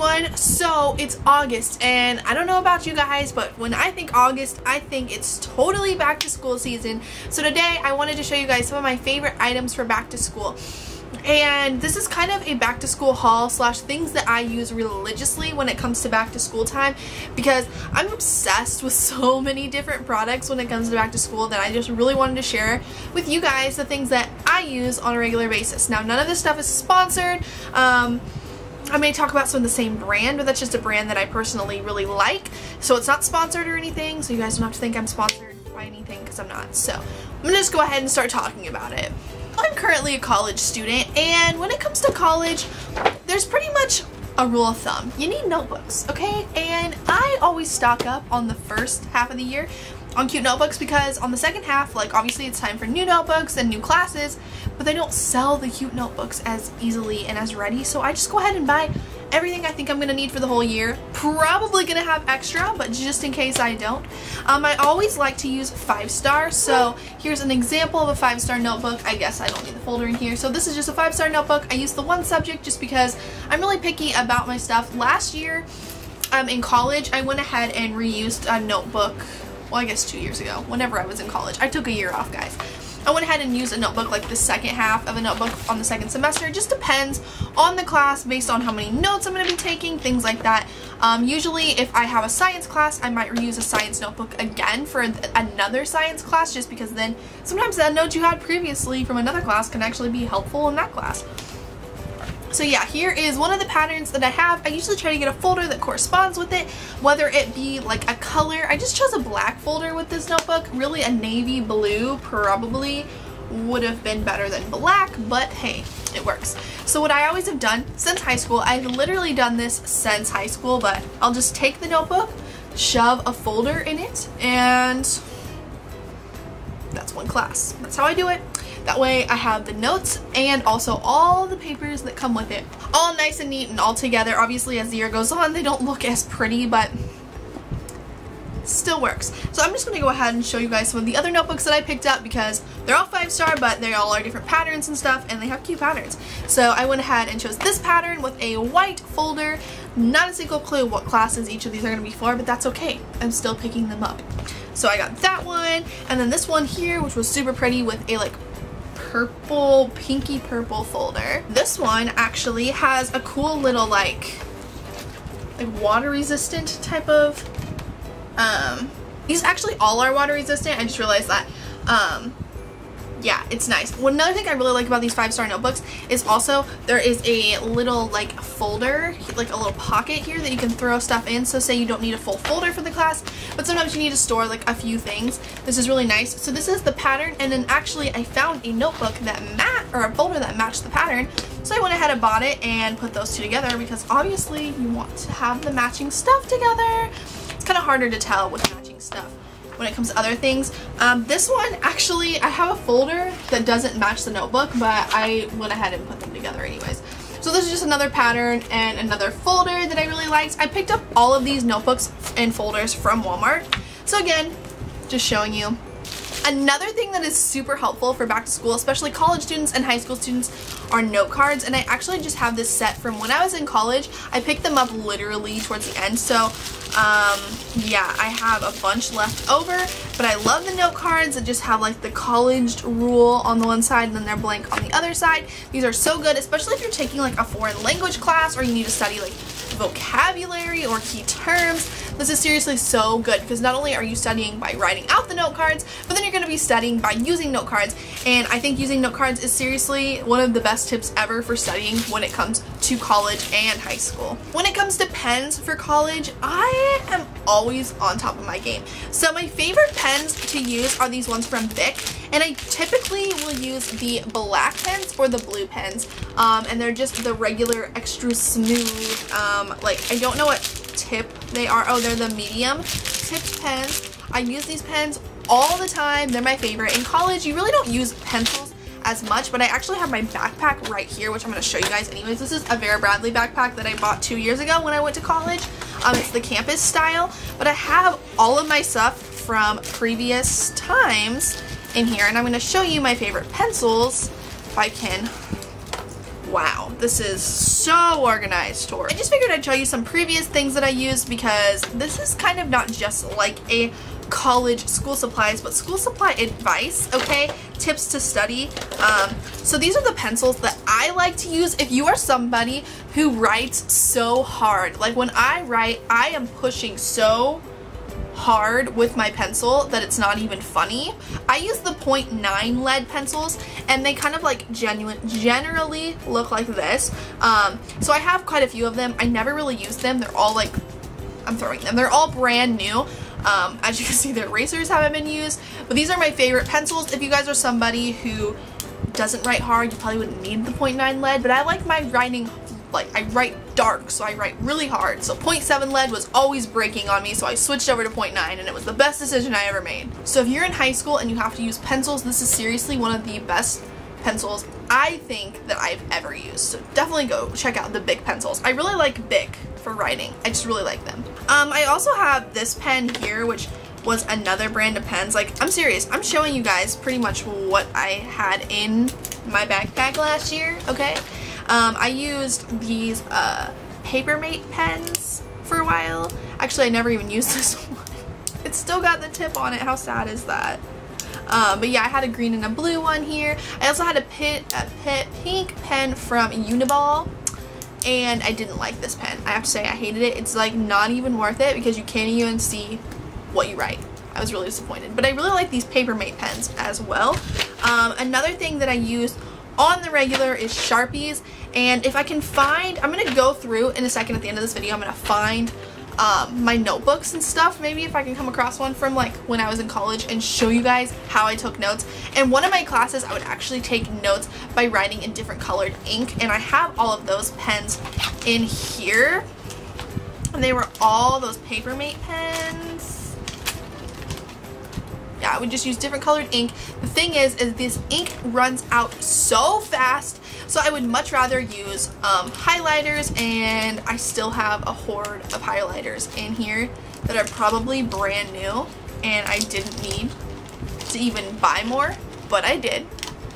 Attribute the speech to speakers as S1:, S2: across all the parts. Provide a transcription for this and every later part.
S1: everyone. So it's August and I don't know about you guys, but when I think August, I think it's totally back to school season. So today I wanted to show you guys some of my favorite items for back to school. And this is kind of a back to school haul slash things that I use religiously when it comes to back to school time, because I'm obsessed with so many different products when it comes to back to school that I just really wanted to share with you guys the things that I use on a regular basis. Now, none of this stuff is sponsored. I may talk about some of the same brand, but that's just a brand that I personally really like. So it's not sponsored or anything, so you guys don't have to think I'm sponsored by anything, because I'm not. So I'm gonna just go ahead and start talking about it. I'm currently a college student, and when it comes to college, there's pretty much a rule of thumb. You need notebooks, okay? And I always stock up on the first half of the year on cute notebooks, because on the second half, like, obviously it's time for new notebooks and new classes, but they don't sell the cute notebooks as easily and as ready, so I just go ahead and buy everything I think I'm gonna need for the whole year. Probably gonna have extra, but just in case I don't. I always like to use 5-star, so here's an example of a 5-star notebook. I guess I don't need the folder in here. So this is just a 5-star notebook. I use the one subject just because I'm really picky about my stuff. Last year, in college, I went ahead and reused a notebook. Well, I guess 2 years ago, whenever I was in college. I took a year off, guys. I went ahead and used a notebook, like the second half of a notebook on the second semester. It just depends on the class based on how many notes I'm going to be taking, things like that. Usually if I have a science class, I might reuse a science notebook again for another science class, just because then sometimes that note you had previously from another class can actually be helpful in that class. So yeah, here is one of the patterns that I have. I usually try to get a folder that corresponds with it, whether it be like a color. I just chose a black folder with this notebook. Really, a navy blue probably would have been better than black, but hey, it works. So what I always have done since high school, I've literally done this since high school, but I'll just take the notebook, shove a folder in it, and that's one class. That's how I do it. That way I have the notes and also all the papers that come with it all nice and neat and all together. Obviously, as the year goes on, they don't look as pretty, but still works. So I'm just going to go ahead and show you guys some of the other notebooks that I picked up, because they're all 5-star, but they all are different patterns and stuff, and they have cute patterns. So I went ahead and chose this pattern with a white folder. Not a single clue what classes each of these are going to be for, but that's okay. I'm still picking them up. So I got that one, and then this one here, which was super pretty with a like purple, pinky purple folder. This one actually has a cool little like water resistant type of, these actually all are water resistant. I just realized that. Yeah, it's nice. Well, another thing I really like about these 5-star notebooks is also there is a little like folder, like a little pocket here that you can throw stuff in. So say you don't need a full folder for the class, but sometimes you need to store like a few things. This is really nice. So this is the pattern, and then actually I found a notebook that or a folder that matched the pattern. So I went ahead and bought it and put those two together, because obviously you want to have the matching stuff together. It's kind of harder to tell with matching stuff when it comes to other things. This one, actually, I have a folder that doesn't match the notebook, but I went ahead and put them together anyways. So this is just another pattern and another folder that I really liked. I picked up all of these notebooks and folders from Walmart. So again, just showing you. Another thing that is super helpful for back to school, especially college students and high school students, are note cards. And I actually just have this set from when I was in college. I picked them up literally towards the end. So yeah, I have a bunch left over, but I love the note cards that just have like the college rule on the one side and then they're blank on the other side. These are so good, especially if you're taking like a foreign language class or you need to study like vocabulary or key terms. This is seriously so good, because not only are you studying by writing out the note cards, but then you're going to be studying by using note cards. And I think using note cards is seriously one of the best tips ever for studying when it comes to college and high school. When it comes to pens for college, I am always on top of my game. So my favorite pens to use are these ones from Bic, and I typically will use the black pens or the blue pens, and they're just the regular extra smooth, like, I don't know what tip they are. Oh, they're the medium tipped pens. I use these pens all the time. They're my favorite. In college, you really don't use pencils as much, but I actually have my backpack right here, which I'm going to show you guys anyways. This is a Vera Bradley backpack that I bought 2 years ago when I went to college. It's the campus style, but I have all of my stuff from previous times in here, and I'm going to show you my favorite pencils if I can Wow, this is so organized, Tori. I just figured I'd show you some previous things that I used because this is kind of not just like a college school supplies, but school supply advice, okay? Tips to study. So these are the pencils that I like to use if you are somebody who writes so hard. Like when I write, I am pushing so hard with my pencil that it's not even funny. I use the 0.9 lead pencils, and they kind of like generally look like this. So I have quite a few of them. I never really use them. They're all like, I'm throwing them. They're all brand new. As you can see, the erasers haven't been used, but these are my favorite pencils. If you guys are somebody who doesn't write hard, you probably wouldn't need the 0.9 lead, but I like my writing, like I write dark, so I write really hard. So 0.7 lead was always breaking on me, so I switched over to 0.9, and it was the best decision I ever made. So if you're in high school and you have to use pencils, this is seriously one of the best pencils I think that I've ever used. So definitely go check out the Bic pencils. I really like Bic for writing. I just really like them. I also have this pen here, which was another brand of pens. Like, I'm serious. I'm showing you guys pretty much what I had in my backpack last year, okay? I used these Papermate pens for a while. Actually, I never even used this one. It's still got the tip on it. How sad is that? But yeah, I had a green and a blue one here. I also had a pink pen from Uniball, and I didn't like this pen. I have to say, I hated it. It's like not even worth it because you can't even see what you write. I was really disappointed. But I really like these Papermate pens as well. Another thing that I use on the regular is Sharpies, and if I can find, I'm going to go through in a second at the end of this video, I'm going to find my notebooks and stuff, maybe if I can come across one from like when I was in college, and show you guys how I took notes. In one of my classes, I would actually take notes by writing in different colored ink, and I have all of those pens in here, and they were all those Papermate pens. Yeah, I would just use different colored ink. The thing is this ink runs out so fast, so I would much rather use highlighters, and I still have a hoard of highlighters in here that are probably brand new, and I didn't need to even buy more, but I did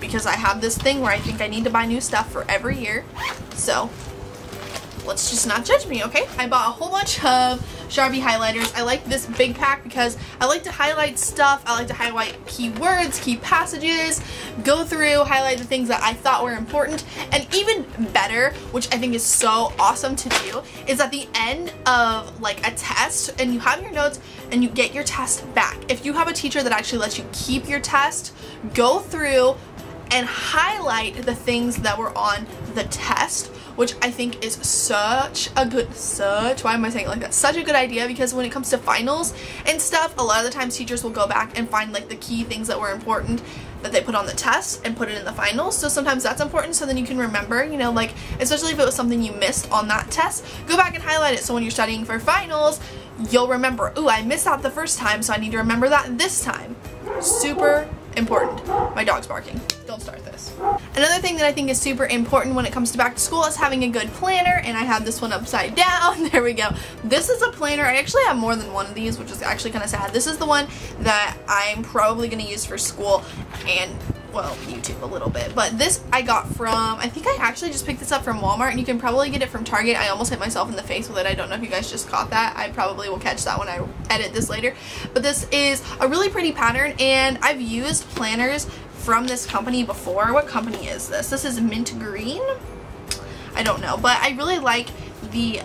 S1: because I have this thing where I think I need to buy new stuff for every year. So let's just not judge me, okay? I bought a whole bunch of Sharpie highlighters. I like this big pack because I like to highlight stuff. I like to highlight keywords, key passages, go through, highlight the things that I thought were important. And even better, which I think is so awesome to do, is at the end of like a test and you have your notes and you get your test back. If you have a teacher that actually lets you keep your test, go through and highlight the things that were on the test, which I think is such a good, why am I saying it like that? Such a good idea, because when it comes to finals and stuff, a lot of the times teachers will go back and find like the key things that were important that they put on the test and put it in the finals. So sometimes that's important, so then you can remember, you know, like especially if it was something you missed on that test, go back and highlight it so when you're studying for finals, you'll remember, ooh, I missed that the first time, so I need to remember that this time. Super important. My dog's barking. Don't start this. Another thing that I think is super important when it comes to back to school is having a good planner, and I have this one upside down. There we go. This is a planner. I actually have more than one of these, which is actually kind of sad. This is the one that I'm probably going to use for school and, well, YouTube a little bit. But this I got from, I think I actually just picked this up from Walmart, and you can probably get it from Target. I almost hit myself in the face with it. I don't know if you guys just caught that. I probably will catch that when I edit this later. But this is a really pretty pattern, and I've used planners from this company before. What company is this? This is Mint Green? I don't know, but I really like the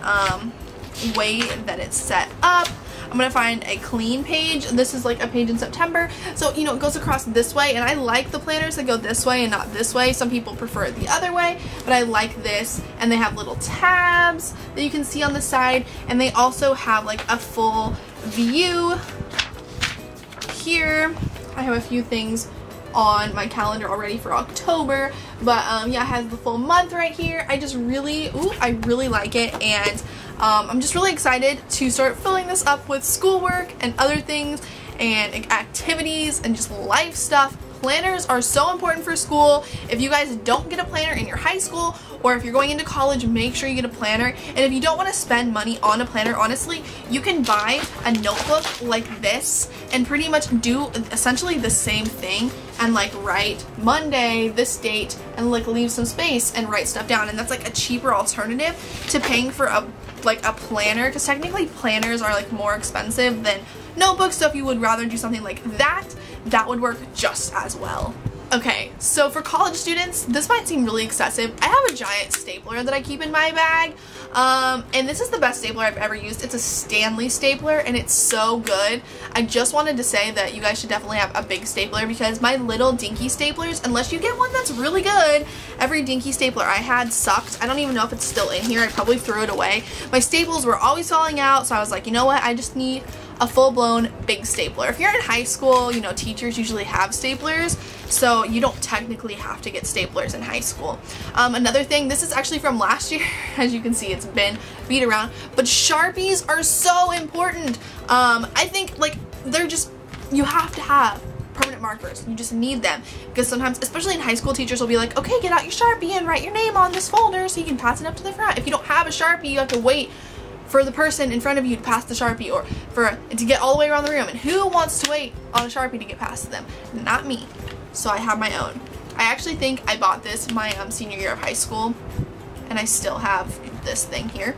S1: way that it's set up. I'm gonna find a clean page. This is like a page in September, so you know it goes across this way, and I like the planners that go this way and not this way. Some people prefer it the other way, but I like this. And they have little tabs that you can see on the side, and they also have like a full view here. I have a few things on my calendar already for October, but yeah, it has the full month right here. I just really, I really like it, and I'm just really excited to start filling this up with schoolwork and other things and activities and just life stuff. Planners are so important for school. If you guys don't get a planner in your high school or if you're going into college, make sure you get a planner. And if you don't want to spend money on a planner, honestly, you can buy a notebook like this and pretty much do essentially the same thing and like write Monday, this date, and like leave some space and write stuff down. And that's like a cheaper alternative to paying for a planner, because technically planners are like more expensive than notebooks. So if you would rather do something like that, that would work just as well. Okay, so for college students, this might seem really excessive. I have a giant stapler that I keep in my bag, and this is the best stapler I've ever used. It's a Stanley stapler, and it's so good. I just wanted to say that you guys should definitely have a big stapler, because my little dinky staplers, unless you get one that's really good, every dinky stapler I had sucked. I don't even know if it's still in here. I probably threw it away. My staples were always falling out, so I was like, you know what, I just need a full-blown big stapler. If you're in high school, you know, teachers usually have staplers, so you don't technically have to get staplers in high school. Another thing, this is actually from last year. As you can see, it's been beat around, but Sharpies are so important. I think like they're just, you have to have permanent markers. You just need them, because sometimes, especially in high school, teachers will be like, okay, get out your Sharpie and write your name on this folder so you can pass it up to the front. If you don't have a Sharpie, you have to wait for the person in front of you to pass the Sharpie, or to get all the way around the room. And who wants to wait on a Sharpie to get past them? Not me. So I have my own. I actually think I bought this my senior year of high school, and I still have this thing here.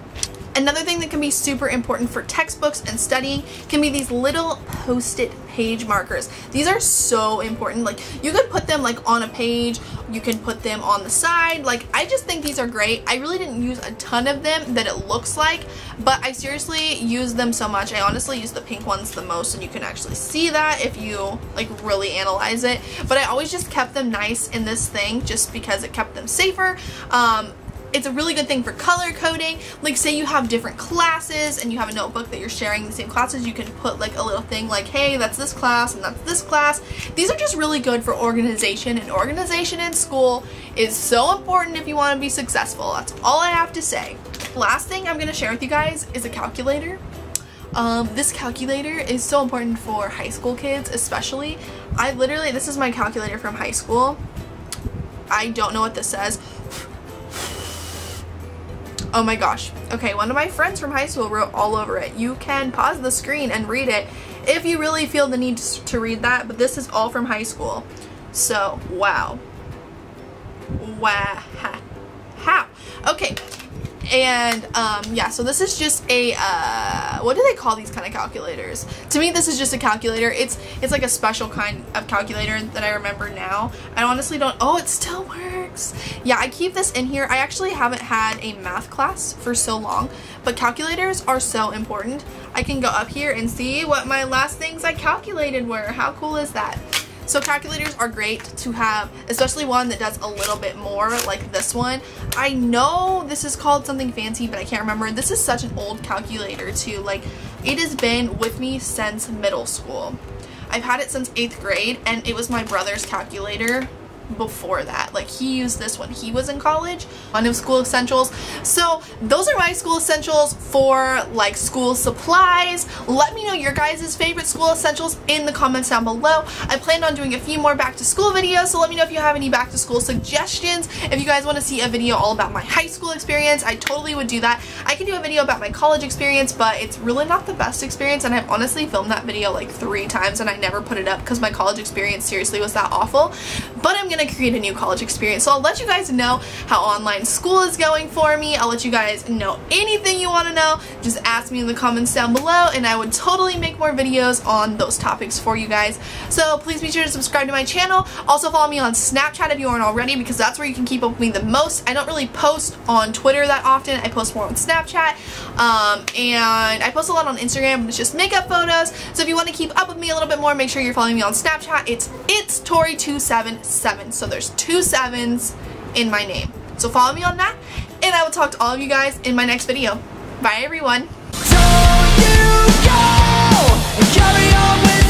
S1: Another thing that can be super important for textbooks and studying can be these little post-it page markers. These are so important. Like, you could put them like on a page, you can put them on the side. Like, I just think these are great. I really didn't use a ton of them that it looks like, but I seriously use them so much. I honestly use the pink ones the most, and you can actually see that if you like really analyze it. But I always just kept them nice in this thing just because it kept them safer. It's a really good thing for color coding. Like, say you have different classes and you have a notebook that you're sharing the same classes, you can put like a little thing like, hey, that's this class and that's this class. These are just really good for organization, and organization in school is so important if you want to be successful. That's all I have to say. Last thing I'm going to share with you guys is a calculator. This calculator is so important for high school kids, especially. This is my calculator from high school. I don't know what this says. Oh my gosh. Okay, one of my friends from high school wrote all over it. You can pause the screen and read it if you really feel the need to read that, but this is all from high school. So, wow. Wow. How? Okay. And yeah, so this is just a what do they call these kind of calculators? To me, this is just a calculator. It's like a special kind of calculator that I remember now. I honestly don't. Oh, it still works. Yeah, I keep this in here. I actually haven't had a math class for so long, but calculators are so important. I can go up here and see what my last things I calculated were. How cool is that? So calculators are great to have, especially one that does a little bit more, like this one. I know this is called something fancy, but I can't remember. This is such an old calculator too. Like, it has been with me since middle school. I've had it since 8th grade, and it was my brother's calculator before that. Like, he used this when he was in college. One of school essentials. So those are my school essentials for like school supplies. Let me know your guys' favorite school essentials in the comments down below. I plan on doing a few more back to school videos, so let me know if you have any back to school suggestions. If you guys want to see a video all about my high school experience, I totally would do that. I can do a video about my college experience, but it's really not the best experience, and I've honestly filmed that video like 3 times and I never put it up because my college experience seriously was that awful. But I'm gonna create a new college experience, so I'll let you guys know how online school is going for me. I'll let you guys know anything you want to know. Just ask me in the comments down below, and I would totally make more videos on those topics for you guys. So please be sure to subscribe to my channel. Also follow me on Snapchat if you aren't already, because that's where you can keep up with me the most. I don't really post on Twitter that often. I post more on Snapchat, and I post a lot on Instagram, but it's just makeup photos. So if you want to keep up with me a little bit more, make sure you're following me on Snapchat. It's Tori277. So there's 2 7s in my name. So follow me on that, and I will talk to all of you guys in my next video. Bye everyone. So you go and carry on with